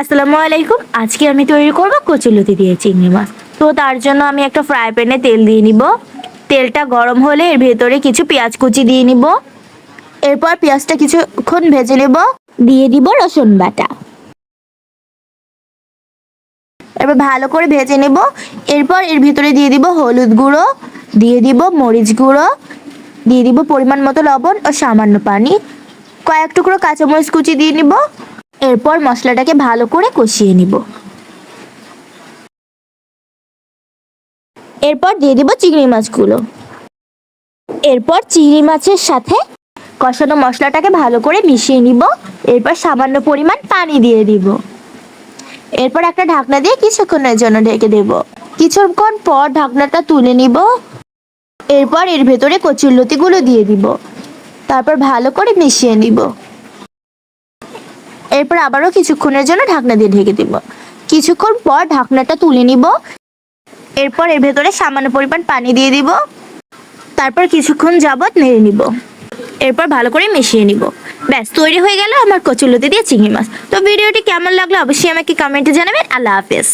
আসসালামু আলাইকুম। আজকে আমি তৈরি করব কচুলতি দিয়ে চিংড়ি মাছ। তো তার জন্য আমি একটা ফ্রাই প্যানে তেল দিয়ে নিব। তেলটা গরম হলে এর ভেতরে কিছু পেঁয়াজ কুচি দিয়ে নিব। এরপর পেঁয়াজটা কিছুক্ষণ ভেজে নেব। দিয়ে দিব রসুন বাটা। এবার ভালো করে ভেজে নেব। এরপর এর ভিতরে দিয়ে দিব হলুদ গুঁড়ো, দিয়ে দিব মরিচ গুঁড়ো, দিয়ে দিব পরিমাণ মতো লবণ ও সামান্য পানি। কয়েক টুকরো কাঁচামরিচ কুচি দিয়ে নিব। এরপর মশলাটাকে ভালো করে কষিয়ে নিব। এরপর দিয়ে দিব চিংড়ি মাছগুলো। এরপর চিংড়ি মাছের সাথে কষানো মশলাটাকে ভালো করে মিশিয়ে নিব। এরপর সামান্য পরিমাণ পানি দিয়ে দিব। এরপর একটা ঢাকনা দিয়ে কিছুক্ষণের জন্য ঢেকে দেব। কিছুক্ষণ পর ঢাকনাটা তুলে নিব। এরপর এর ভেতরে কচুরলতিগুলো দিয়ে দিব। তারপর ভালো করে মিশিয়ে নিব। এরপর আবারও কিছুক্ষণের জন্য ঢাকনা দিয়ে ঢেকে দিব। কিছুক্ষণ পর ঢাকনাটা তুলে নিব। এরপর এর ভেতরে সামান্য পরিমাণ পানি দিয়ে দিব। তারপর কিছুক্ষণ যাবত নেড়ে নিব। এরপর ভালো করে মিশিয়ে নিব। ব্যাস তৈরি হয়ে গেল আমার কচুরলতি দিয়ে চিংড়ি মাছ। তো ভিডিওটি কেমন লাগলো অবশ্যই আমাকে কমেন্টে জানাবেন। আল্লাহ হাফেজ।